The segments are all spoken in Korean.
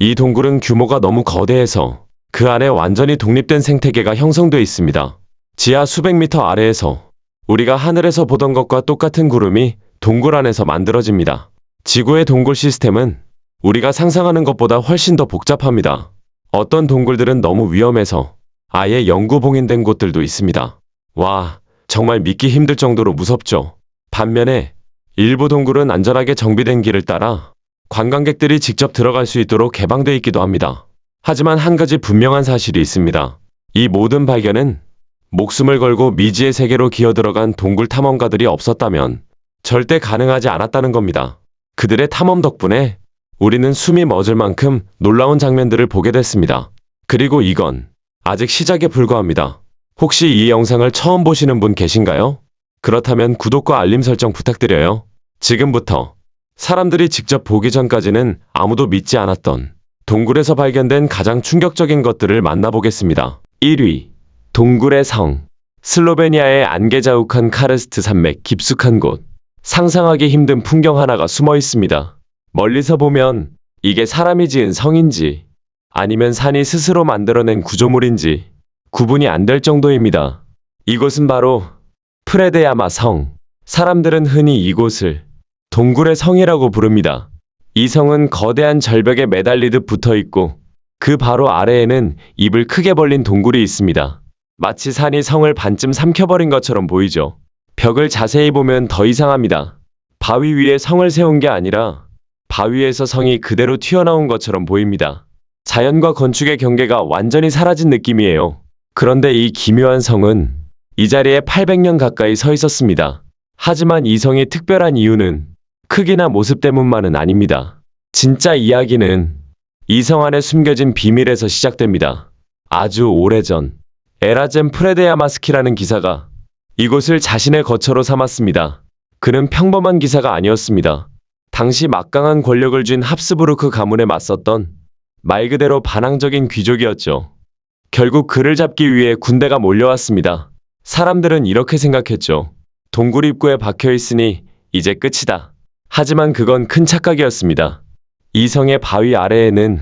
이 동굴은 규모가 너무 거대해서 그 안에 완전히 독립된 생태계가 형성되어 있습니다. 지하 수백 미터 아래에서 우리가 하늘에서 보던 것과 똑같은 구름이 동굴 안에서 만들어집니다. 지구의 동굴 시스템은 우리가 상상하는 것보다 훨씬 더 복잡합니다. 어떤 동굴들은 너무 위험해서 아예 영구 봉인된 곳들도 있습니다. 와, 정말 믿기 힘들 정도로 무섭죠. 반면에 일부 동굴은 안전하게 정비된 길을 따라 관광객들이 직접 들어갈 수 있도록 개방되어 있기도 합니다. 하지만 한 가지 분명한 사실이 있습니다. 이 모든 발견은 목숨을 걸고 미지의 세계로 기어들어간 동굴 탐험가들이 없었다면 절대 가능하지 않았다는 겁니다. 그들의 탐험 덕분에 우리는 숨이 멎을 만큼 놀라운 장면들을 보게 됐습니다. 그리고 이건 아직 시작에 불과합니다. 혹시 이 영상을 처음 보시는 분 계신가요? 그렇다면 구독과 알림 설정 부탁드려요. 지금부터 사람들이 직접 보기 전까지는 아무도 믿지 않았던 동굴에서 발견된 가장 충격적인 것들을 만나보겠습니다. 1위, 동굴의 성. 슬로베니아의 안개자욱한 카르스트 산맥 깊숙한 곳. 상상하기 힘든 풍경 하나가 숨어 있습니다. 멀리서 보면 이게 사람이 지은 성인지 아니면 산이 스스로 만들어낸 구조물인지 구분이 안 될 정도입니다. 이곳은 바로 프레데야마 성. 사람들은 흔히 이곳을 동굴의 성이라고 부릅니다. 이 성은 거대한 절벽에 매달리듯 붙어 있고 그 바로 아래에는 입을 크게 벌린 동굴이 있습니다. 마치 산이 성을 반쯤 삼켜버린 것처럼 보이죠. 벽을 자세히 보면 더 이상합니다. 바위 위에 성을 세운 게 아니라 바위에서 성이 그대로 튀어나온 것처럼 보입니다. 자연과 건축의 경계가 완전히 사라진 느낌이에요. 그런데 이 기묘한 성은 이 자리에 800년 가까이 서 있었습니다. 하지만 이 성이 특별한 이유는 크기나 모습 때문만은 아닙니다. 진짜 이야기는 이 성 안에 숨겨진 비밀에서 시작됩니다. 아주 오래전 에라젬 프레데야마스키라는 기사가 이곳을 자신의 거처로 삼았습니다. 그는 평범한 기사가 아니었습니다. 당시 막강한 권력을 쥔 합스부르크 가문에 맞섰던 말 그대로 반항적인 귀족이었죠. 결국 그를 잡기 위해 군대가 몰려왔습니다. 사람들은 이렇게 생각했죠. 동굴 입구에 박혀 있으니 이제 끝이다. 하지만 그건 큰 착각이었습니다. 이 성의 바위 아래에는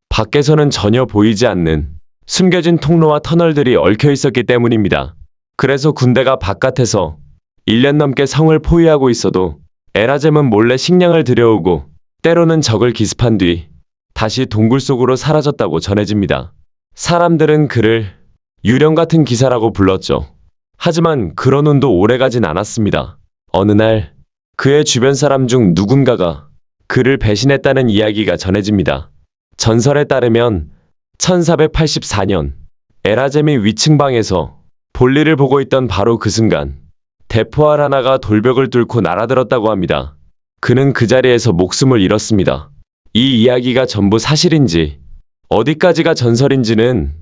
밖에서는 전혀 보이지 않는 숨겨진 통로와 터널들이 얽혀 있었기 때문입니다. 그래서 군대가 바깥에서 1년 넘게 성을 포위하고 있어도 에라젬은 몰래 식량을 들여오고 때로는 적을 기습한 뒤 다시 동굴 속으로 사라졌다고 전해집니다. 사람들은 그를 유령 같은 기사라고 불렀죠. 하지만 그런 운도 오래가진 않았습니다. 어느 날 그의 주변 사람 중 누군가가 그를 배신했다는 이야기가 전해집니다. 전설에 따르면 1484년 에라젬이 위층방에서 볼일을 보고 있던 바로 그 순간 대포알 하나가 돌벽을 뚫고 날아들었다고 합니다. 그는 그 자리에서 목숨을 잃었습니다. 이 이야기가 전부 사실인지 어디까지가 전설인지는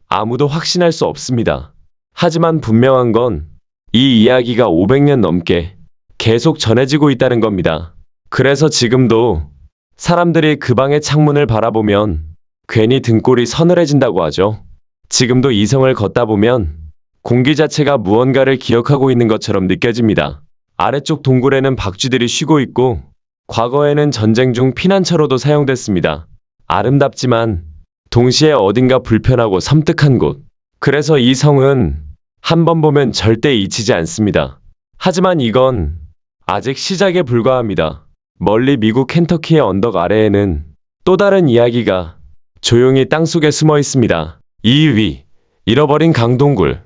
아무도 확신할 수 없습니다. 하지만 분명한 건 이 이야기가 500년 넘게 계속 전해지고 있다는 겁니다. 그래서 지금도 사람들이 그 방의 창문을 바라보면 괜히 등골이 서늘해진다고 하죠. 지금도 이 성을 걷다 보면 공기 자체가 무언가를 기억하고 있는 것처럼 느껴집니다. 아래쪽 동굴에는 박쥐들이 쉬고 있고 과거에는 전쟁 중 피난처로도 사용됐습니다. 아름답지만 동시에 어딘가 불편하고 섬뜩한 곳. 그래서 이 성은 한 번 보면 절대 잊히지 않습니다. 하지만 이건 아직 시작에 불과합니다. 멀리 미국 켄터키의 언덕 아래에는 또 다른 이야기가 조용히 땅속에 숨어 있습니다. 2위, 잃어버린 강동굴.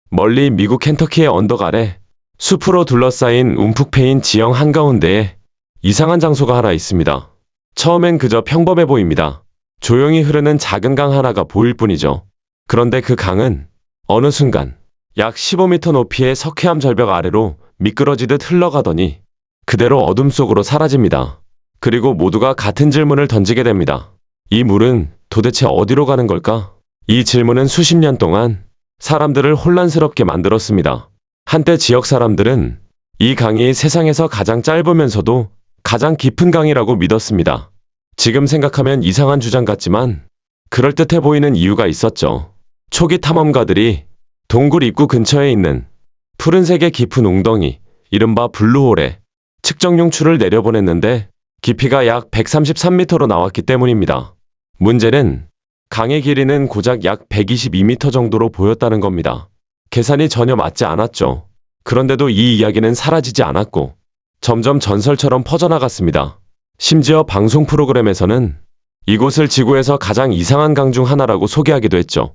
멀리 미국 켄터키의 언덕 아래 숲으로 둘러싸인 움푹 패인 지형 한가운데에 이상한 장소가 하나 있습니다. 처음엔 그저 평범해 보입니다. 조용히 흐르는 작은 강 하나가 보일 뿐이죠. 그런데 그 강은 어느 순간 약 15m 높이의 석회암 절벽 아래로 미끄러지듯 흘러가더니 그대로 어둠 속으로 사라집니다. 그리고 모두가 같은 질문을 던지게 됩니다. 이 물은 도대체 어디로 가는 걸까? 이 질문은 수십 년 동안 사람들을 혼란스럽게 만들었습니다. 한때 지역 사람들은 이 강이 세상에서 가장 짧으면서도 가장 깊은 강이라고 믿었습니다. 지금 생각하면 이상한 주장 같지만 그럴듯해 보이는 이유가 있었죠. 초기 탐험가들이 동굴 입구 근처에 있는 푸른색의 깊은 웅덩이, 이른바 블루홀에 측정 용추를 내려보냈는데 깊이가 약 133m로 나왔기 때문입니다. 문제는 강의 길이는 고작 약 122m 정도로 보였다는 겁니다. 계산이 전혀 맞지 않았죠. 그런데도 이 이야기는 사라지지 않았고 점점 전설처럼 퍼져나갔습니다. 심지어 방송 프로그램에서는 이곳을 지구에서 가장 이상한 강 중 하나라고 소개하기도 했죠.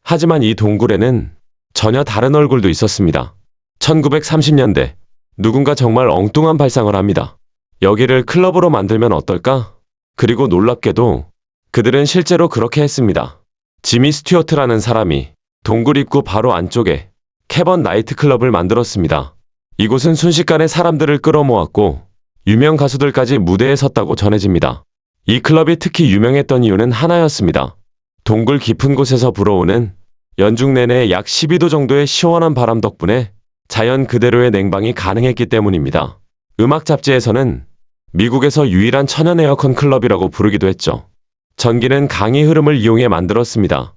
하지만 이 동굴에는 전혀 다른 얼굴도 있었습니다. 1930년대 누군가 정말 엉뚱한 발상을 합니다. 여기를 클럽으로 만들면 어떨까? 그리고 놀랍게도 그들은 실제로 그렇게 했습니다. 지미 스튜어트라는 사람이 동굴 입구 바로 안쪽에 캐번 나이트클럽을 만들었습니다. 이곳은 순식간에 사람들을 끌어모았고 유명 가수들까지 무대에 섰다고 전해집니다. 이 클럽이 특히 유명했던 이유는 하나였습니다. 동굴 깊은 곳에서 불어오는 연중 내내 약 12도 정도의 시원한 바람 덕분에 자연 그대로의 냉방이 가능했기 때문입니다. 음악 잡지에서는 미국에서 유일한 천연 에어컨 클럽이라고 부르기도 했죠. 전기는 강의 흐름을 이용해 만들었습니다.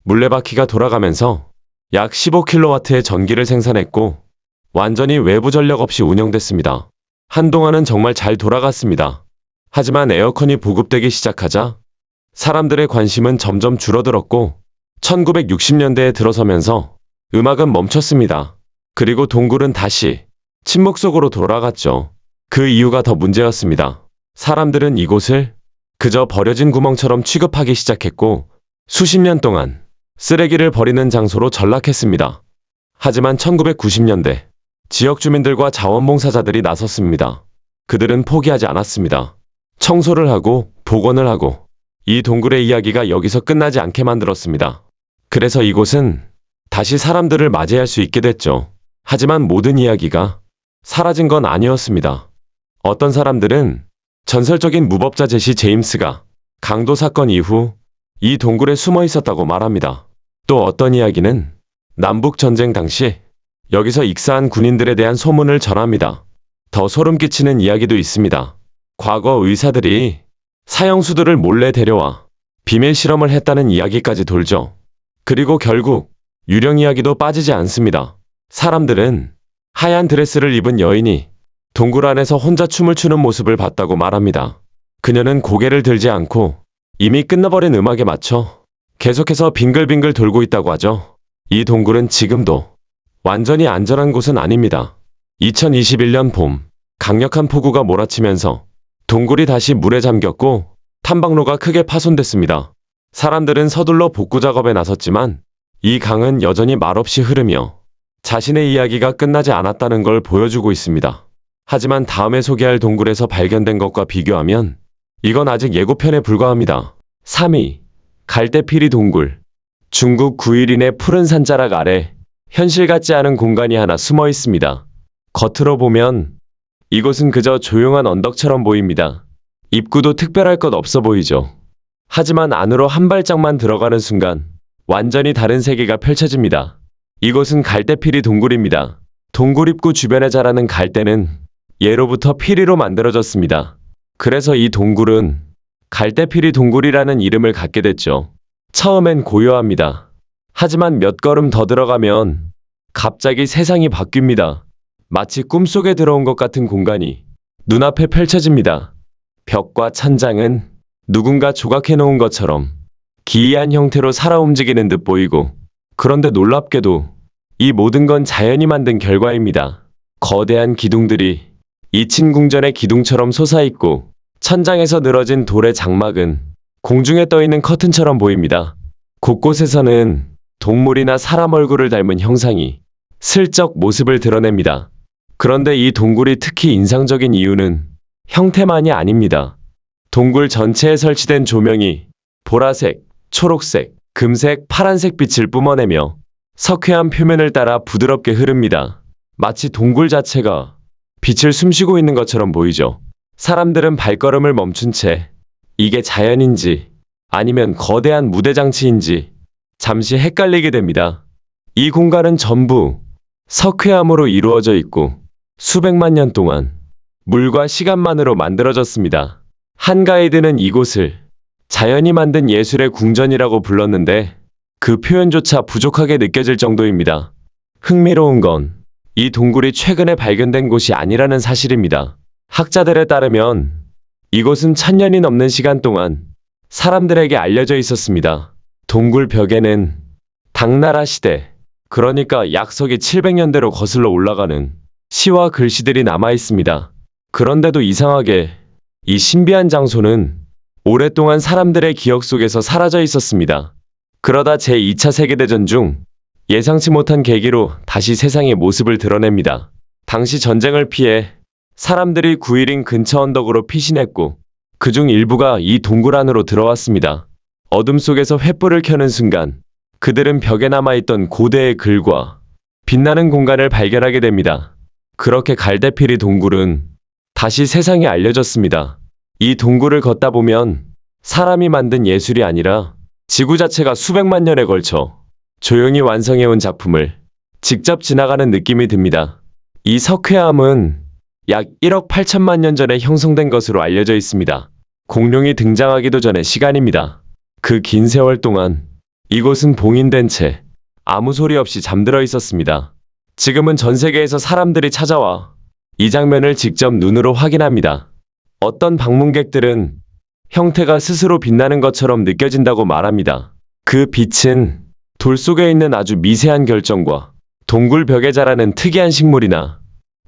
물레바퀴가 돌아가면서 약 15kW의 전기를 생산했고 완전히 외부 전력 없이 운영됐습니다. 한동안은 정말 잘 돌아갔습니다. 하지만 에어컨이 보급되기 시작하자 사람들의 관심은 점점 줄어들었고 1960년대에 들어서면서 음악은 멈췄습니다. 그리고 동굴은 다시 침묵 속으로 돌아갔죠. 그 이유가 더 문제였습니다. 사람들은 이곳을 그저 버려진 구멍처럼 취급하기 시작했고 수십 년 동안 쓰레기를 버리는 장소로 전락했습니다. 하지만 1990년대 지역 주민들과 자원봉사자들이 나섰습니다. 그들은 포기하지 않았습니다. 청소를 하고 복원을 하고 이 동굴의 이야기가 여기서 끝나지 않게 만들었습니다. 그래서 이곳은 다시 사람들을 맞이할 수 있게 됐죠. 하지만 모든 이야기가 사라진 건 아니었습니다. 어떤 사람들은 전설적인 무법자 제시 제임스가 강도 사건 이후 이 동굴에 숨어 있었다고 말합니다. 또 어떤 이야기는 남북전쟁 당시 여기서 익사한 군인들에 대한 소문을 전합니다. 더 소름 끼치는 이야기도 있습니다. 과거 의사들이 사형수들을 몰래 데려와 비밀 실험을 했다는 이야기까지 돌죠. 그리고 결국 유령 이야기도 빠지지 않습니다. 사람들은 하얀 드레스를 입은 여인이 동굴 안에서 혼자 춤을 추는 모습을 봤다고 말합니다. 그녀는 고개를 들지 않고 이미 끝나버린 음악에 맞춰 계속해서 빙글빙글 돌고 있다고 하죠. 이 동굴은 지금도 완전히 안전한 곳은 아닙니다. 2021년 봄, 강력한 폭우가 몰아치면서 동굴이 다시 물에 잠겼고 탐방로가 크게 파손됐습니다. 사람들은 서둘러 복구 작업에 나섰지만 이 강은 여전히 말없이 흐르며 자신의 이야기가 끝나지 않았다는 걸 보여주고 있습니다. 하지만 다음에 소개할 동굴에서 발견된 것과 비교하면 이건 아직 예고편에 불과합니다. 3위, 갈대피리 동굴. 중국 구일인의 푸른 산자락 아래 현실 같지 않은 공간이 하나 숨어 있습니다. 겉으로 보면 이곳은 그저 조용한 언덕처럼 보입니다. 입구도 특별할 것 없어 보이죠. 하지만 안으로 한 발짝만 들어가는 순간 완전히 다른 세계가 펼쳐집니다. 이곳은 갈대피리 동굴입니다. 동굴 입구 주변에 자라는 갈대는 예로부터 피리로 만들어졌습니다. 그래서 이 동굴은 갈대피리 동굴이라는 이름을 갖게 됐죠. 처음엔 고요합니다. 하지만 몇 걸음 더 들어가면 갑자기 세상이 바뀝니다. 마치 꿈속에 들어온 것 같은 공간이 눈앞에 펼쳐집니다. 벽과 천장은 누군가 조각해 놓은 것처럼 기이한 형태로 살아 움직이는 듯 보이고, 그런데 놀랍게도 이 모든 건 자연이 만든 결과입니다. 거대한 기둥들이 2층 궁전의 기둥처럼 솟아있고 천장에서 늘어진 돌의 장막은 공중에 떠있는 커튼처럼 보입니다. 곳곳에서는 동물이나 사람 얼굴을 닮은 형상이 슬쩍 모습을 드러냅니다. 그런데 이 동굴이 특히 인상적인 이유는 형태만이 아닙니다. 동굴 전체에 설치된 조명이 보라색, 초록색, 금색, 파란색 빛을 뿜어내며 석회암 표면을 따라 부드럽게 흐릅니다. 마치 동굴 자체가 빛을 숨쉬고 있는 것처럼 보이죠. 사람들은 발걸음을 멈춘 채 이게 자연인지 아니면 거대한 무대 장치인지 잠시 헷갈리게 됩니다. 이 공간은 전부 석회암으로 이루어져 있고 수백만 년 동안 물과 시간만으로 만들어졌습니다. 한 가이드는 이곳을 자연이 만든 예술의 궁전이라고 불렀는데 그 표현조차 부족하게 느껴질 정도입니다. 흥미로운 건 이 동굴이 최근에 발견된 곳이 아니라는 사실입니다. 학자들에 따르면 이곳은 1000년이 넘는 시간 동안 사람들에게 알려져 있었습니다. 동굴 벽에는 당나라 시대, 그러니까 약석이 700년대로 거슬러 올라가는 시와 글씨들이 남아 있습니다. 그런데도 이상하게 이 신비한 장소는 오랫동안 사람들의 기억 속에서 사라져 있었습니다. 그러다 제2차 세계대전 중 예상치 못한 계기로 다시 세상의 모습을 드러냅니다. 당시 전쟁을 피해 사람들이 구일인 근처 언덕으로 피신했고 그중 일부가 이 동굴 안으로 들어왔습니다. 어둠 속에서 횃불을 켜는 순간 그들은 벽에 남아있던 고대의 글과 빛나는 공간을 발견하게 됩니다. 그렇게 갈대피리 동굴은 다시 세상에 알려졌습니다. 이 동굴을 걷다 보면 사람이 만든 예술이 아니라 지구 자체가 수백만 년에 걸쳐 조용히 완성해온 작품을 직접 지나가는 느낌이 듭니다. 이 석회암은 약 1억 8천만 년 전에 형성된 것으로 알려져 있습니다. 공룡이 등장하기도 전의 시간입니다. 그 긴 세월 동안 이곳은 봉인된 채 아무 소리 없이 잠들어 있었습니다. 지금은 전 세계에서 사람들이 찾아와 이 장면을 직접 눈으로 확인합니다. 어떤 방문객들은 형태가 스스로 빛나는 것처럼 느껴진다고 말합니다. 그 빛은 돌 속에 있는 아주 미세한 결정과 동굴 벽에 자라는 특이한 식물이나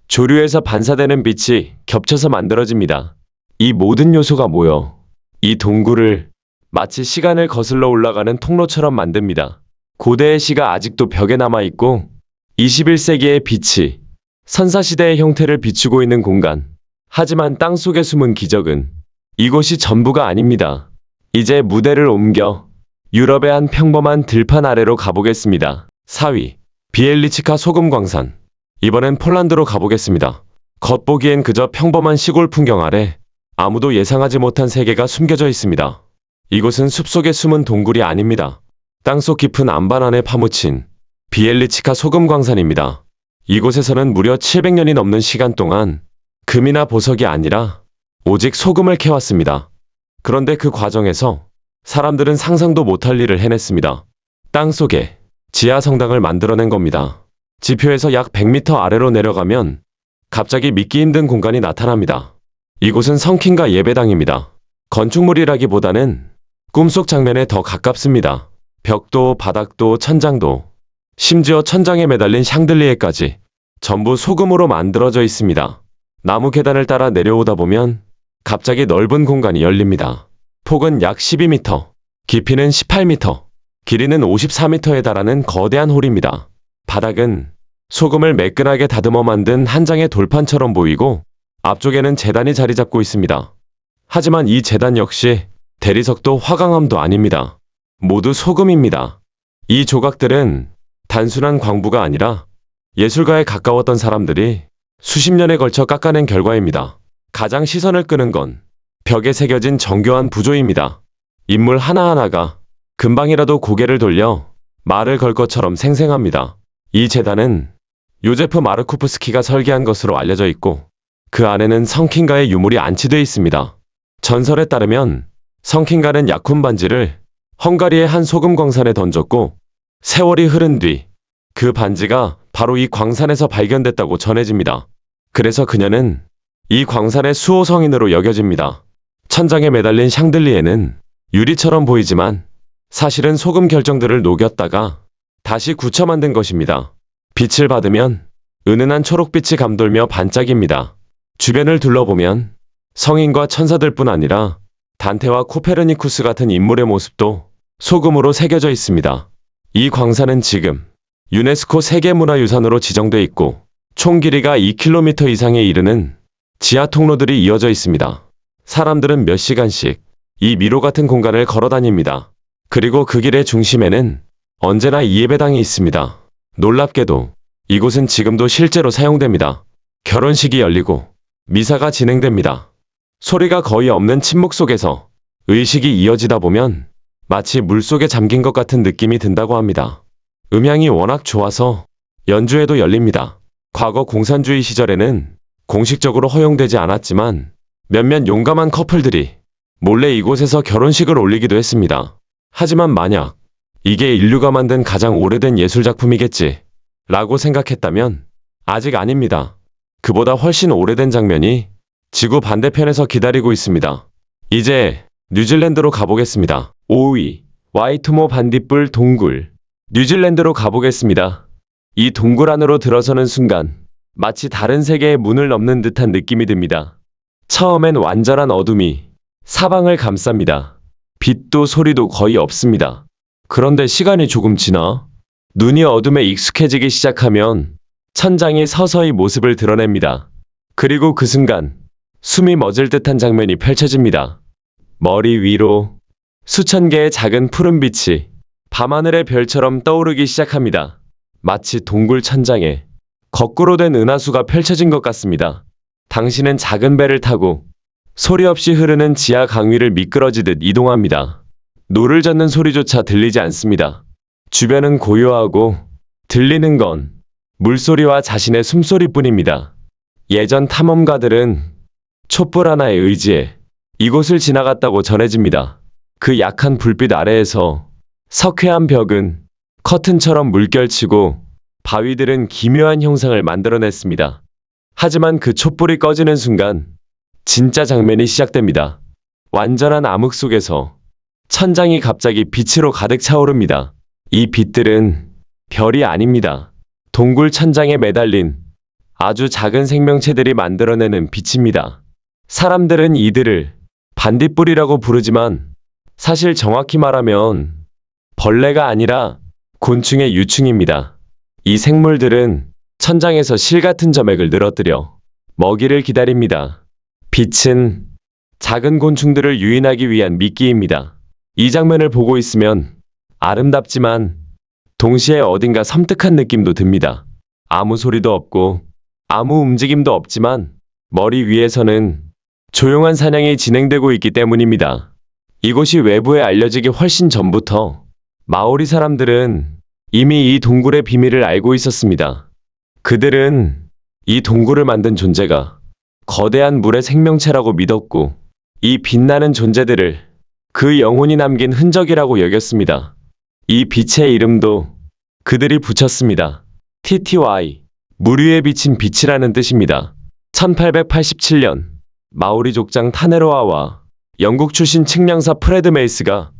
조류에서 반사되는 빛이 겹쳐서 만들어집니다. 이 모든 요소가 모여 이 동굴을 마치 시간을 거슬러 올라가는 통로처럼 만듭니다. 고대의 시가 아직도 벽에 남아있고 21세기의 빛이 선사시대의 형태를 비추고 있는 공간. 하지만 땅속에 숨은 기적은 이곳이 전부가 아닙니다. 이제 무대를 옮겨 유럽의 한 평범한 들판 아래로 가보겠습니다. 4위, 비엘리치카 소금광산. 이번엔 폴란드로 가보겠습니다. 겉보기엔 그저 평범한 시골 풍경 아래 아무도 예상하지 못한 세계가 숨겨져 있습니다. 이곳은 숲속에 숨은 동굴이 아닙니다. 땅속 깊은 안반 안에 파묻힌 비엘리치카 소금광산입니다. 이곳에서는 무려 700년이 넘는 시간 동안 금이나 보석이 아니라 오직 소금을 캐왔습니다. 그런데 그 과정에서 사람들은 상상도 못할 일을 해냈습니다. 땅속에 지하 성당을 만들어낸 겁니다. 지표에서 약 100m 아래로 내려가면 갑자기 믿기 힘든 공간이 나타납니다. 이곳은 성킹과 예배당입니다. 건축물이라기보다는 꿈속 장면에 더 가깝습니다. 벽도 바닥도 천장도 심지어 천장에 매달린 샹들리에까지 전부 소금으로 만들어져 있습니다. 나무 계단을 따라 내려오다 보면 갑자기 넓은 공간이 열립니다. 폭은 약 12m, 깊이는 18m, 길이는 54m에 달하는 거대한 홀입니다. 바닥은 소금을 매끈하게 다듬어 만든 한 장의 돌판처럼 보이고 앞쪽에는 제단이 자리 잡고 있습니다. 하지만 이 제단 역시 대리석도 화강암도 아닙니다. 모두 소금입니다. 이 조각들은 단순한 광부가 아니라 예술가에 가까웠던 사람들이 수십 년에 걸쳐 깎아낸 결과입니다. 가장 시선을 끄는 건 벽에 새겨진 정교한 부조입니다. 인물 하나하나가 금방이라도 고개를 돌려 말을 걸 것처럼 생생합니다. 이 제단은 요제프 마르코프스키가 설계한 것으로 알려져 있고 그 안에는 성킹가의 유물이 안치되어 있습니다. 전설에 따르면 성킹가는 약혼 반지를 헝가리의 한 소금 광산에 던졌고 세월이 흐른 뒤 그 반지가 바로 이 광산에서 발견됐다고 전해집니다. 그래서 그녀는 이 광산의 수호 성인으로 여겨집니다. 천장에 매달린 샹들리에는 유리처럼 보이지만 사실은 소금 결정들을 녹였다가 다시 굳혀 만든 것입니다. 빛을 받으면 은은한 초록빛이 감돌며 반짝입니다. 주변을 둘러보면 성인과 천사들뿐 아니라 단테와 코페르니쿠스 같은 인물의 모습도 소금으로 새겨져 있습니다. 이 광산은 지금 유네스코 세계문화유산으로 지정돼 있고 총 길이가 2km 이상에 이르는 지하 통로들이 이어져 있습니다. 사람들은 몇 시간씩 이 미로 같은 공간을 걸어 다닙니다. 그리고 그 길의 중심에는 언제나 예배당이 있습니다. 놀랍게도 이곳은 지금도 실제로 사용됩니다. 결혼식이 열리고 미사가 진행됩니다. 소리가 거의 없는 침묵 속에서 의식이 이어지다 보면 마치 물속에 잠긴 것 같은 느낌이 든다고 합니다. 음향이 워낙 좋아서 연주회도 열립니다. 과거 공산주의 시절에는 공식적으로 허용되지 않았지만 몇몇 용감한 커플들이 몰래 이곳에서 결혼식을 올리기도 했습니다. 하지만 만약 이게 인류가 만든 가장 오래된 예술작품이겠지 라고 생각했다면 아직 아닙니다. 그보다 훨씬 오래된 장면이 지구 반대편에서 기다리고 있습니다. 이제 뉴질랜드로 가보겠습니다. 5위. 와이토모 반딧불 동굴. 뉴질랜드로 가보겠습니다. 이 동굴 안으로 들어서는 순간 마치 다른 세계의 문을 넘는 듯한 느낌이 듭니다. 처음엔 완전한 어둠이 사방을 감쌉니다. 빛도 소리도 거의 없습니다. 그런데 시간이 조금 지나 눈이 어둠에 익숙해지기 시작하면 천장이 서서히 모습을 드러냅니다. 그리고 그 순간 숨이 멎을 듯한 장면이 펼쳐집니다. 머리 위로 수천 개의 작은 푸른 빛이 밤하늘의 별처럼 떠오르기 시작합니다. 마치 동굴 천장에 거꾸로 된 은하수가 펼쳐진 것 같습니다. 당신은 작은 배를 타고 소리 없이 흐르는 지하 강 위를 미끄러지듯 이동합니다. 노를 젓는 소리조차 들리지 않습니다. 주변은 고요하고 들리는 건 물소리와 자신의 숨소리뿐입니다. 예전 탐험가들은 촛불 하나에 의지해 이곳을 지나갔다고 전해집니다. 그 약한 불빛 아래에서 석회한 벽은 커튼처럼 물결치고 바위들은 기묘한 형상을 만들어냈습니다. 하지만 그 촛불이 꺼지는 순간 진짜 장면이 시작됩니다. 완전한 암흑 속에서 천장이 갑자기 빛으로 가득 차오릅니다. 이 빛들은 별이 아닙니다. 동굴 천장에 매달린 아주 작은 생명체들이 만들어내는 빛입니다. 사람들은 이들을 반딧불이라고 부르지만 사실 정확히 말하면 벌레가 아니라 곤충의 유충입니다. 이 생물들은 천장에서 실 같은 점액을 늘어뜨려 먹이를 기다립니다. 빛은 작은 곤충들을 유인하기 위한 미끼입니다. 이 장면을 보고 있으면 아름답지만 동시에 어딘가 섬뜩한 느낌도 듭니다. 아무 소리도 없고 아무 움직임도 없지만 머리 위에서는 조용한 사냥이 진행되고 있기 때문입니다. 이곳이 외부에 알려지기 훨씬 전부터 마오리 사람들은 이미 이 동굴의 비밀을 알고 있었습니다. 그들은 이 동굴을 만든 존재가 거대한 물의 생명체라고 믿었고 이 빛나는 존재들을 그 영혼이 남긴 흔적이라고 여겼습니다. 이 빛의 이름도 그들이 붙였습니다. TTY, 물 위에 비친 빛이라는 뜻입니다. 1887년 마오리 족장 타네로아와 영국 출신 측량사 프레드 메이스가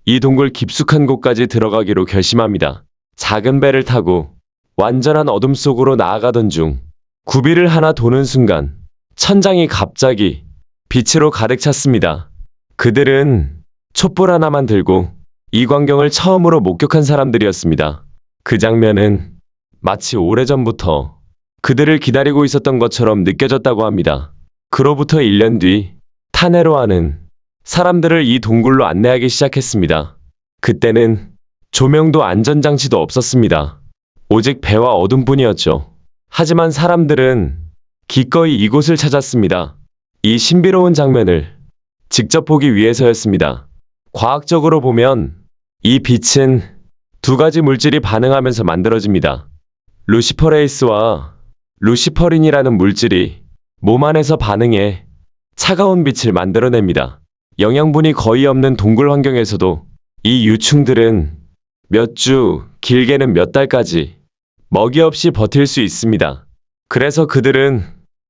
이 동굴 깊숙한 곳까지 들어가기로 결심합니다. 작은 배를 타고 완전한 어둠 속으로 나아가던 중 구비를 하나 도는 순간 천장이 갑자기 빛으로 가득 찼습니다. 그들은 촛불 하나만 들고 이 광경을 처음으로 목격한 사람들이었습니다. 그 장면은 마치 오래전부터 그들을 기다리고 있었던 것처럼 느껴졌다고 합니다. 그로부터 1년 뒤 타네로아는 사람들을 이 동굴로 안내하기 시작했습니다. 그때는 조명도 안전장치도 없었습니다. 오직 배와 어둠뿐이었죠. 하지만 사람들은 기꺼이 이곳을 찾았습니다. 이 신비로운 장면을 직접 보기 위해서였습니다. 과학적으로 보면 이 빛은 두 가지 물질이 반응하면서 만들어집니다. 루시퍼레이스와 루시퍼린이라는 물질이 몸 안에서 반응해 차가운 빛을 만들어냅니다. 영양분이 거의 없는 동굴 환경에서도 이 유충들은 몇 주, 길게는 몇 달까지 먹이 없이 버틸 수 있습니다. 그래서 그들은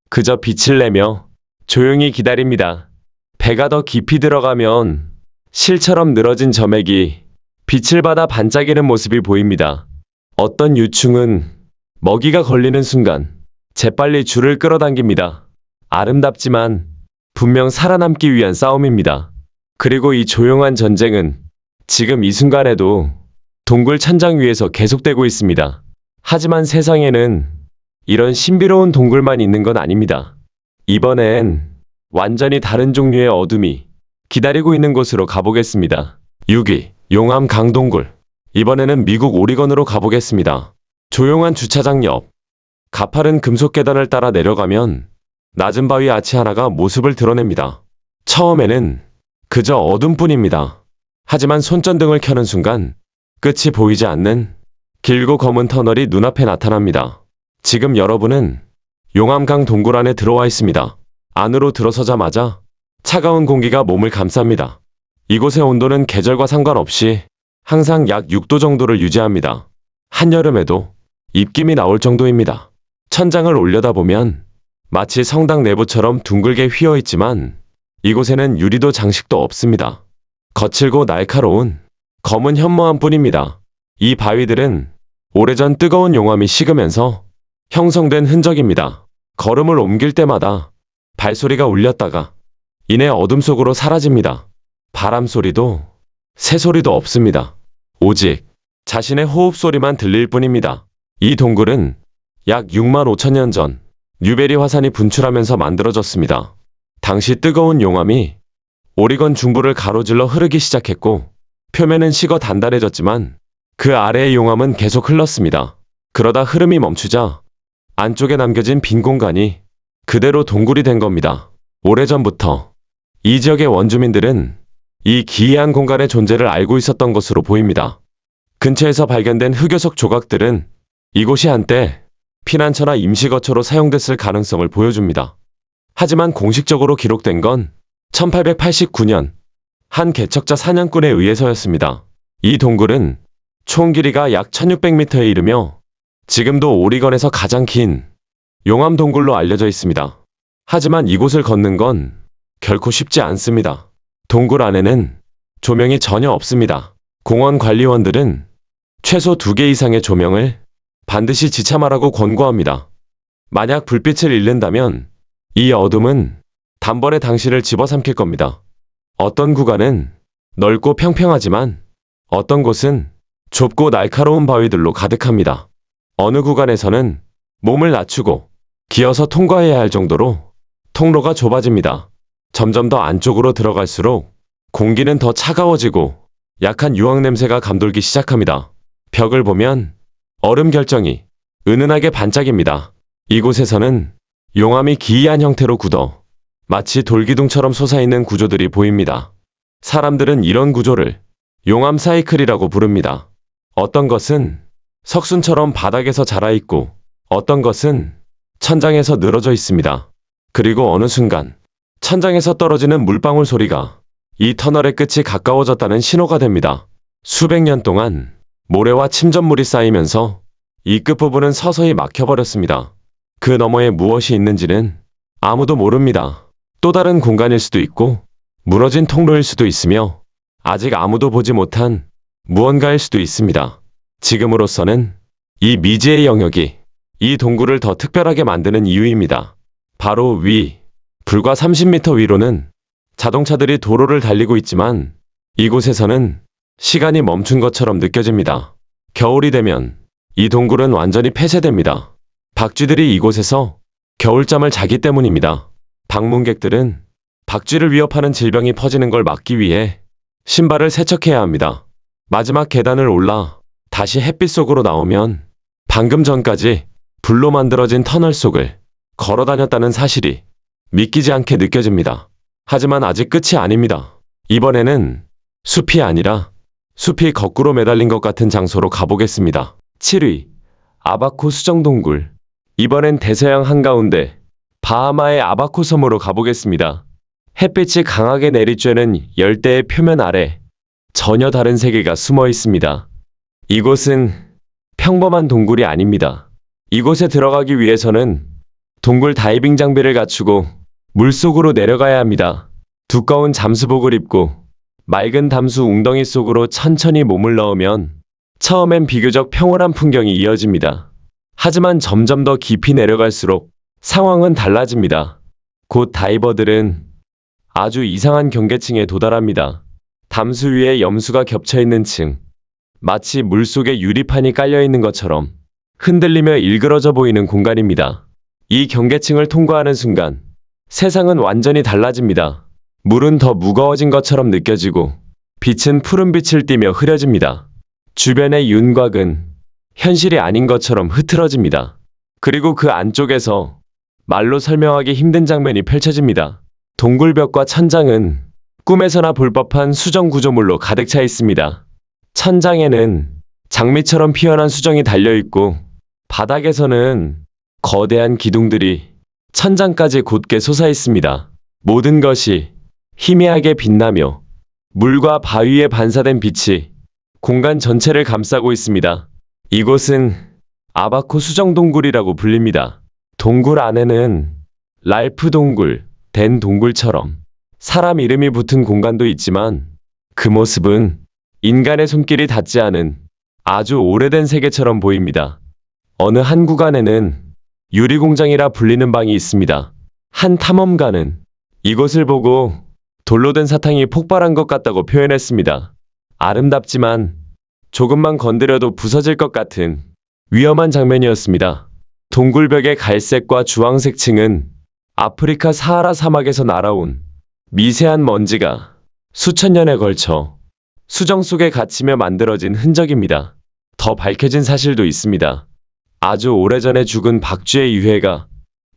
그저 빛을 내며 조용히 기다립니다. 배가 더 깊이 들어가면 실처럼 늘어진 점액이 빛을 받아 반짝이는 모습이 보입니다. 어떤 유충은 먹이가 걸리는 순간 재빨리 줄을 끌어당깁니다. 아름답지만 분명 살아남기 위한 싸움입니다. 그리고 이 조용한 전쟁은 지금 이 순간에도 동굴 천장 위에서 계속되고 있습니다. 하지만 세상에는 이런 신비로운 동굴만 있는 건 아닙니다. 이번엔 완전히 다른 종류의 어둠이 기다리고 있는 곳으로 가보겠습니다. 6위, 용암 강동굴. 이번에는 미국 오리건으로 가보겠습니다. 조용한 주차장 옆, 가파른 금속 계단을 따라 내려가면 낮은 바위 아치 하나가 모습을 드러냅니다. 처음에는 그저 어둠뿐입니다. 하지만 손전등을 켜는 순간 끝이 보이지 않는 길고 검은 터널이 눈앞에 나타납니다. 지금 여러분은 용암강 동굴 안에 들어와 있습니다. 안으로 들어서자마자 차가운 공기가 몸을 감쌉니다. 이곳의 온도는 계절과 상관없이 항상 약 6도 정도를 유지합니다. 한여름에도 입김이 나올 정도입니다. 천장을 올려다보면 마치 성당 내부처럼 둥글게 휘어 있지만 이곳에는 유리도 장식도 없습니다. 거칠고 날카로운 검은 현무암 뿐입니다. 이 바위들은 오래전 뜨거운 용암이 식으면서 형성된 흔적입니다. 걸음을 옮길 때마다 발소리가 울렸다가 이내 어둠 속으로 사라집니다. 바람 소리도 새소리도 없습니다. 오직 자신의 호흡 소리만 들릴 뿐입니다. 이 동굴은 약 6만 5천 년 전 뉴베리 화산이 분출하면서 만들어졌습니다. 당시 뜨거운 용암이 오리건 중부를 가로질러 흐르기 시작했고 표면은 식어 단단해졌지만 그 아래의 용암은 계속 흘렀습니다. 그러다 흐름이 멈추자 안쪽에 남겨진 빈 공간이 그대로 동굴이 된 겁니다. 오래전부터 이 지역의 원주민들은 이 기이한 공간의 존재를 알고 있었던 것으로 보입니다. 근처에서 발견된 흑요석 조각들은 이곳이 한때 피난처나 임시거처로 사용됐을 가능성을 보여줍니다. 하지만 공식적으로 기록된 건 1889년 한 개척자 사냥꾼에 의해서였습니다. 이 동굴은 총 길이가 약 1600m에 이르며 지금도 오리건에서 가장 긴 용암 동굴로 알려져 있습니다. 하지만 이곳을 걷는 건 결코 쉽지 않습니다. 동굴 안에는 조명이 전혀 없습니다. 공원 관리원들은 최소 2개 이상의 조명을 반드시 지참하라고 권고합니다. 만약 불빛을 잃는다면 이 어둠은 단번에 당신을 집어삼킬 겁니다. 어떤 구간은 넓고 평평하지만 어떤 곳은 좁고 날카로운 바위들로 가득합니다. 어느 구간에서는 몸을 낮추고 기어서 통과해야 할 정도로 통로가 좁아집니다. 점점 더 안쪽으로 들어갈수록 공기는 더 차가워지고 약한 유황 냄새가 감돌기 시작합니다. 벽을 보면 얼음 결정이 은은하게 반짝입니다. 이곳에서는 용암이 기이한 형태로 굳어 마치 돌기둥처럼 솟아있는 구조들이 보입니다. 사람들은 이런 구조를 용암 사이클이라고 부릅니다. 어떤 것은 석순처럼 바닥에서 자라있고 어떤 것은 천장에서 늘어져 있습니다. 그리고 어느 순간 천장에서 떨어지는 물방울 소리가 이 터널의 끝이 가까워졌다는 신호가 됩니다. 수백 년 동안 모래와 침전물이 쌓이면서 이 끝부분은 서서히 막혀버렸습니다. 그 너머에 무엇이 있는지는 아무도 모릅니다. 또 다른 공간일 수도 있고 무너진 통로일 수도 있으며 아직 아무도 보지 못한 무언가일 수도 있습니다. 지금으로서는 이 미지의 영역이 이 동굴을 더 특별하게 만드는 이유입니다. 바로 불과 30m 위로는 자동차들이 도로를 달리고 있지만 이곳에서는 시간이 멈춘 것처럼 느껴집니다. 겨울이 되면 이 동굴은 완전히 폐쇄됩니다. 박쥐들이 이곳에서 겨울잠을 자기 때문입니다. 방문객들은 박쥐를 위협하는 질병이 퍼지는 걸 막기 위해 신발을 세척해야 합니다. 마지막 계단을 올라 다시 햇빛 속으로 나오면 방금 전까지 불로 만들어진 터널 속을 걸어 다녔다는 사실이 믿기지 않게 느껴집니다. 하지만 아직 끝이 아닙니다. 이번에는 숲이 아니라 숲이 거꾸로 매달린 것 같은 장소로 가보겠습니다. 7위 아바코 수정동굴. 이번엔 대서양 한가운데 바하마의 아바코 섬으로 가보겠습니다. 햇빛이 강하게 내리쬐는 열대의 표면 아래 전혀 다른 세계가 숨어 있습니다. 이곳은 평범한 동굴이 아닙니다. 이곳에 들어가기 위해서는 동굴 다이빙 장비를 갖추고 물속으로 내려가야 합니다. 두꺼운 잠수복을 입고 맑은 담수 웅덩이 속으로 천천히 몸을 넣으면 처음엔 비교적 평온한 풍경이 이어집니다. 하지만 점점 더 깊이 내려갈수록 상황은 달라집니다. 곧 다이버들은 아주 이상한 경계층에 도달합니다. 담수 위에 염수가 겹쳐있는 층, 마치 물속에 유리판이 깔려있는 것처럼 흔들리며 일그러져 보이는 공간입니다. 이 경계층을 통과하는 순간 세상은 완전히 달라집니다. 물은 더 무거워진 것처럼 느껴지고 빛은 푸른빛을 띠며 흐려집니다. 주변의 윤곽은 현실이 아닌 것처럼 흐트러집니다. 그리고 그 안쪽에서 말로 설명하기 힘든 장면이 펼쳐집니다. 동굴벽과 천장은 꿈에서나 볼 법한 수정 구조물로 가득 차 있습니다. 천장에는 장미처럼 피어난 수정이 달려있고 바닥에서는 거대한 기둥들이 천장까지 곧게 솟아 있습니다. 모든 것이 희미하게 빛나며 물과 바위에 반사된 빛이 공간 전체를 감싸고 있습니다. 이곳은 아바코 수정동굴이라고 불립니다. 동굴 안에는 랄프 동굴, 댄 동굴처럼 사람 이름이 붙은 공간도 있지만 그 모습은 인간의 손길이 닿지 않은 아주 오래된 세계처럼 보입니다. 어느 한 구간에는 유리공장이라 불리는 방이 있습니다. 한 탐험가는 이곳을 보고 돌로 된 사탕이 폭발한 것 같다고 표현했습니다. 아름답지만 조금만 건드려도 부서질 것 같은 위험한 장면이었습니다. 동굴벽의 갈색과 주황색 층은 아프리카 사하라 사막에서 날아온 미세한 먼지가 수천 년에 걸쳐 수정 속에 갇히며 만들어진 흔적입니다. 더 밝혀진 사실도 있습니다. 아주 오래전에 죽은 박쥐의 유해가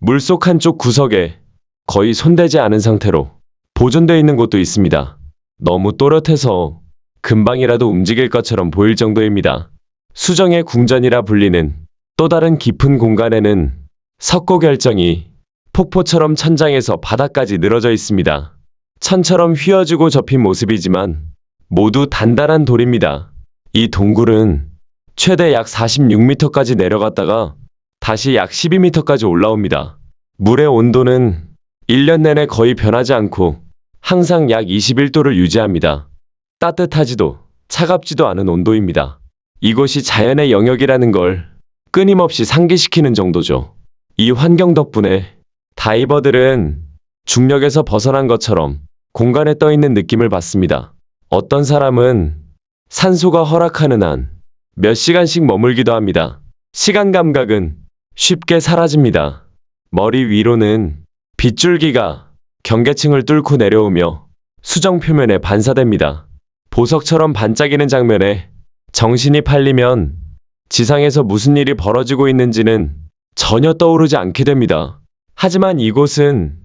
물속 한쪽 구석에 거의 손대지 않은 상태로 보존되어 있는 곳도 있습니다. 너무 또렷해서 금방이라도 움직일 것처럼 보일 정도입니다. 수정의 궁전이라 불리는 또 다른 깊은 공간에는 석고 결정이 폭포처럼 천장에서 바닥까지 늘어져 있습니다. 천처럼 휘어지고 접힌 모습이지만 모두 단단한 돌입니다. 이 동굴은 최대 약 46m까지 내려갔다가 다시 약 12m까지 올라옵니다. 물의 온도는 1년 내내 거의 변하지 않고 항상 약 21도를 유지합니다. 따뜻하지도 차갑지도 않은 온도입니다. 이곳이 자연의 영역이라는 걸 끊임없이 상기시키는 정도죠. 이 환경 덕분에 다이버들은 중력에서 벗어난 것처럼 공간에 떠 있는 느낌을 받습니다. 어떤 사람은 산소가 허락하는 한 몇 시간씩 머물기도 합니다. 시간 감각은 쉽게 사라집니다. 머리 위로는 빗줄기가 경계층을 뚫고 내려오며 수정 표면에 반사됩니다. 보석처럼 반짝이는 장면에 정신이 팔리면 지상에서 무슨 일이 벌어지고 있는지는 전혀 떠오르지 않게 됩니다. 하지만 이곳은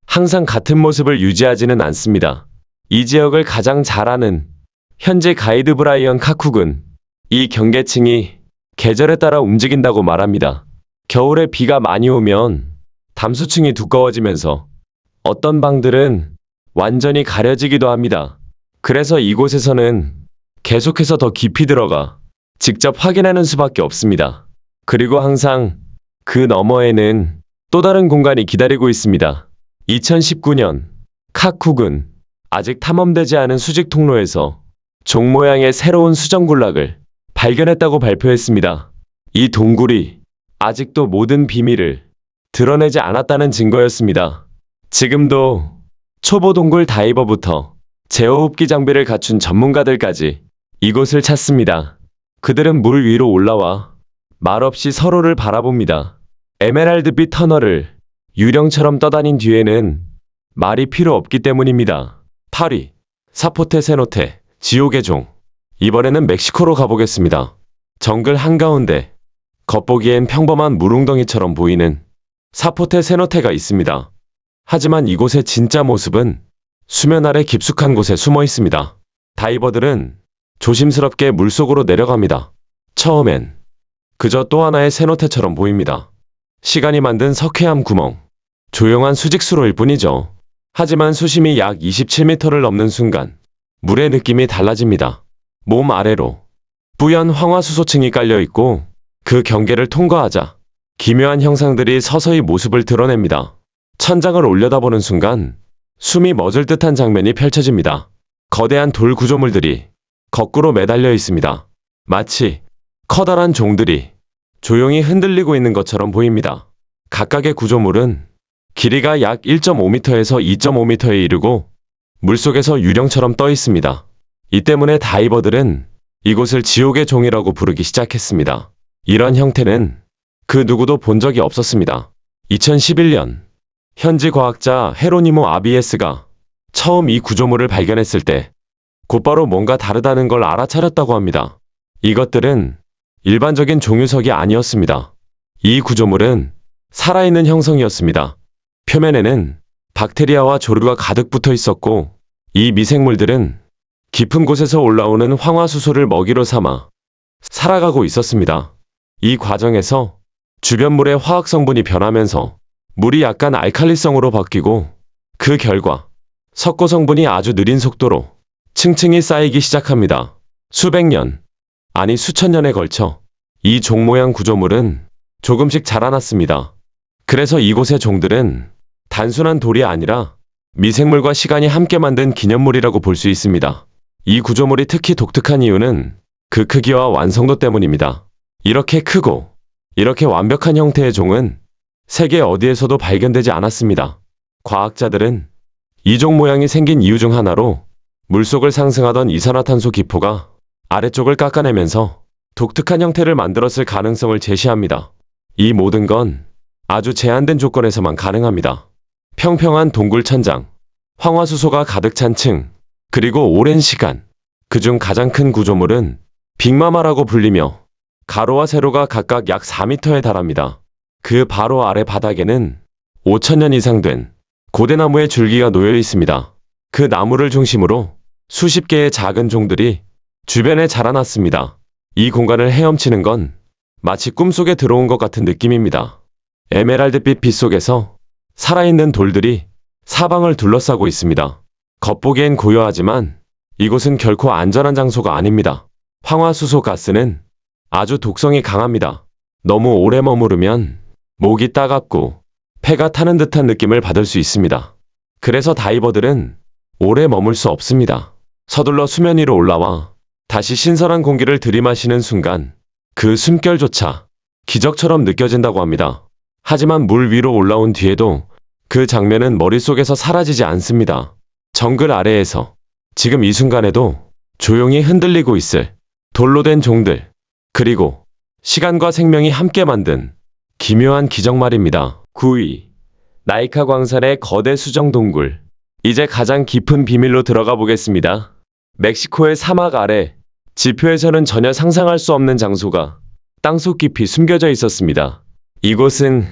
항상 같은 모습을 유지하지는 않습니다. 이 지역을 가장 잘 아는 현지 가이드 브라이언 카쿡은 이 경계층이 계절에 따라 움직인다고 말합니다. 겨울에 비가 많이 오면 담수층이 두꺼워지면서 어떤 방들은 완전히 가려지기도 합니다. 그래서 이곳에서는 계속해서 더 깊이 들어가 직접 확인하는 수밖에 없습니다. 그리고 항상 그 너머에는 또 다른 공간이 기다리고 있습니다. 2019년 카쿡은 아직 탐험되지 않은 수직 통로에서 종 모양의 새로운 수정 군락을 발견했다고 발표했습니다. 이 동굴이 아직도 모든 비밀을 드러내지 않았다는 증거였습니다. 지금도 초보 동굴 다이버부터 제어흡기 장비를 갖춘 전문가들까지 이곳을 찾습니다. 그들은 물 위로 올라와 말없이 서로를 바라봅니다. 에메랄드빛 터널을 유령처럼 떠다닌 뒤에는 말이 필요 없기 때문입니다. 8위 사포테 세노테 지옥의 종. 이번에는 멕시코로 가보겠습니다. 정글 한가운데 겉보기엔 평범한 물웅덩이처럼 보이는 사포테 세노테가 있습니다. 하지만 이곳의 진짜 모습은 수면 아래 깊숙한 곳에 숨어 있습니다. 다이버들은 조심스럽게 물속으로 내려갑니다. 처음엔 그저 또 하나의 세노테처럼 보입니다. 시간이 만든 석회암 구멍, 조용한 수직수로일 뿐이죠. 하지만 수심이 약 27m를 넘는 순간 물의 느낌이 달라집니다. 몸 아래로 뿌연 황화수소층이 깔려있고 그 경계를 통과하자 기묘한 형상들이 서서히 모습을 드러냅니다. 천장을 올려다보는 순간 숨이 멎을 듯한 장면이 펼쳐집니다. 거대한 돌 구조물들이 거꾸로 매달려 있습니다. 마치 커다란 종들이 조용히 흔들리고 있는 것처럼 보입니다. 각각의 구조물은 길이가 약 1.5m에서 2.5m에 이르고 물속에서 유령처럼 떠 있습니다. 이 때문에 다이버들은 이곳을 지옥의 종이라고 부르기 시작했습니다. 이런 형태는 그 누구도 본 적이 없었습니다. 2011년 현지 과학자 헤로니모 아비에스가 처음 이 구조물을 발견했을 때 곧바로 뭔가 다르다는 걸 알아차렸다고 합니다. 이것들은 일반적인 종유석이 아니었습니다. 이 구조물은 살아있는 형성이었습니다. 표면에는 박테리아와 조류가 가득 붙어 있었고 이 미생물들은 깊은 곳에서 올라오는 황화수소를 먹이로 삼아 살아가고 있었습니다. 이 과정에서 주변 물의 화학 성분이 변하면서 물이 약간 알칼리성으로 바뀌고 그 결과 석고 성분이 아주 느린 속도로 층층이 쌓이기 시작합니다. 수백 년, 아니 수천 년에 걸쳐 이 종 모양 구조물은 조금씩 자라났습니다. 그래서 이곳의 종들은 단순한 돌이 아니라 미생물과 시간이 함께 만든 기념물이라고 볼 수 있습니다. 이 구조물이 특히 독특한 이유는 그 크기와 완성도 때문입니다. 이렇게 크고 이렇게 완벽한 형태의 종은 세계 어디에서도 발견되지 않았습니다. 과학자들은 이 종 모양이 생긴 이유 중 하나로 물속을 상승하던 이산화탄소 기포가 아래쪽을 깎아내면서 독특한 형태를 만들었을 가능성을 제시합니다. 이 모든 건 아주 제한된 조건에서만 가능합니다. 평평한 동굴 천장, 황화수소가 가득 찬 층, 그리고 오랜 시간. 그중 가장 큰 구조물은 빅마마라고 불리며 가로와 세로가 각각 약 4m에 달합니다. 그 바로 아래 바닥에는 5,000년 이상 된 고대나무의 줄기가 놓여 있습니다. 그 나무를 중심으로 수십 개의 작은 종들이 주변에 자라났습니다. 이 공간을 헤엄치는 건 마치 꿈속에 들어온 것 같은 느낌입니다. 에메랄드빛 빛 속에서 살아있는 돌들이 사방을 둘러싸고 있습니다. 겉보기엔 고요하지만 이곳은 결코 안전한 장소가 아닙니다. 황화수소 가스는 아주 독성이 강합니다. 너무 오래 머무르면 목이 따갑고 폐가 타는 듯한 느낌을 받을 수 있습니다. 그래서 다이버들은 오래 머물 수 없습니다. 서둘러 수면 위로 올라와 다시 신선한 공기를 들이마시는 순간 그 숨결조차 기적처럼 느껴진다고 합니다. 하지만 물 위로 올라온 뒤에도 그 장면은 머릿속에서 사라지지 않습니다. 정글 아래에서 지금 이 순간에도 조용히 흔들리고 있을 돌로 된 종들, 그리고 시간과 생명이 함께 만든 기묘한 기적 말입니다. 9위. 나이카 광산의 거대 수정 동굴. 이제 가장 깊은 비밀로 들어가 보겠습니다. 멕시코의 사막 아래 지표에서는 전혀 상상할 수 없는 장소가 땅속 깊이 숨겨져 있었습니다. 이곳은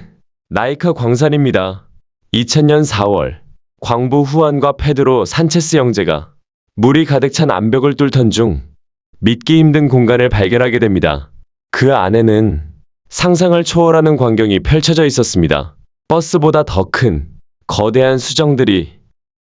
나이카 광산입니다. 2000년 4월 광부 후안과 페드로 산체스 형제가 물이 가득 찬 암벽을 뚫던 중 믿기 힘든 공간을 발견하게 됩니다. 그 안에는 상상을 초월하는 광경이 펼쳐져 있었습니다. 버스보다 더 큰 거대한 수정들이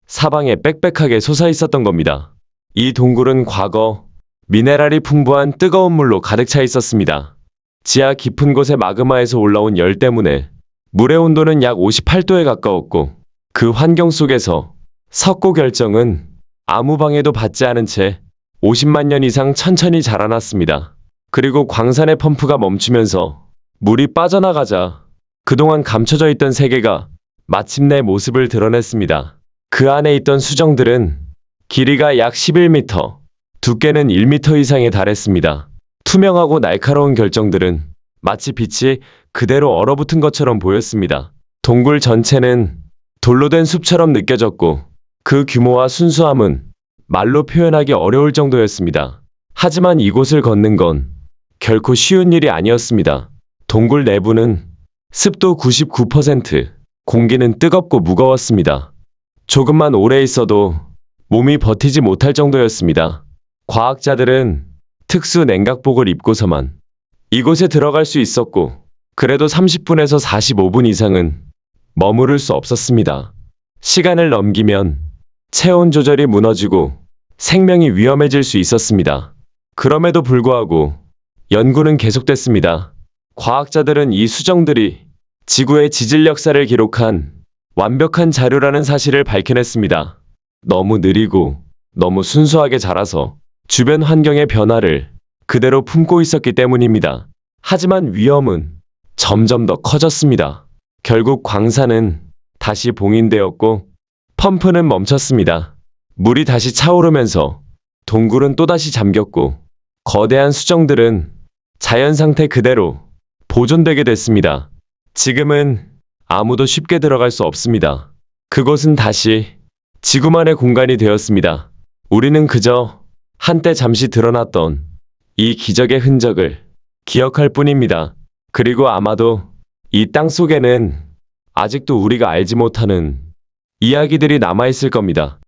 사방에 빽빽하게 솟아 있었던 겁니다. 이 동굴은 과거 미네랄이 풍부한 뜨거운 물로 가득 차 있었습니다. 지하 깊은 곳의 마그마에서 올라온 열 때문에 물의 온도는 약 58도에 가까웠고 그 환경 속에서 석고 결정은 아무 방해도 받지 않은 채 50만 년 이상 천천히 자라났습니다. 그리고 광산의 펌프가 멈추면서 물이 빠져나가자 그동안 감춰져 있던 세계가 마침내 모습을 드러냈습니다. 그 안에 있던 수정들은 길이가 약 11m, 두께는 1m 이상에 달했습니다. 투명하고 날카로운 결정들은 마치 빛이 그대로 얼어붙은 것처럼 보였습니다. 동굴 전체는 돌로 된 숲처럼 느껴졌고 그 규모와 순수함은 말로 표현하기 어려울 정도였습니다. 하지만 이곳을 걷는 건 결코 쉬운 일이 아니었습니다. 동굴 내부는 습도 99%, 공기는 뜨겁고 무거웠습니다. 조금만 오래 있어도 몸이 버티지 못할 정도였습니다. 과학자들은 특수 냉각복을 입고서만 이곳에 들어갈 수 있었고 그래도 30분에서 45분 이상은 머무를 수 없었습니다. 시간을 넘기면 체온 조절이 무너지고 생명이 위험해질 수 있었습니다. 그럼에도 불구하고 연구는 계속됐습니다. 과학자들은 이 수정들이 지구의 지질 역사를 기록한 완벽한 자료라는 사실을 밝혀냈습니다. 너무 느리고 너무 순수하게 자라서 주변 환경의 변화를 그대로 품고 있었기 때문입니다. 하지만 위험은 점점 더 커졌습니다. 결국 광산은 다시 봉인되었고 펌프는 멈췄습니다. 물이 다시 차오르면서 동굴은 또다시 잠겼고 거대한 수정들은 자연 상태 그대로 보존되게 됐습니다. 지금은 아무도 쉽게 들어갈 수 없습니다. 그곳은 다시 지구만의 공간이 되었습니다. 우리는 그저 한때 잠시 드러났던 이 기적의 흔적을 기억할 뿐입니다. 그리고 아마도 이 땅 속에는 아직도 우리가 알지 못하는 이야기들이 남아있을 겁니다.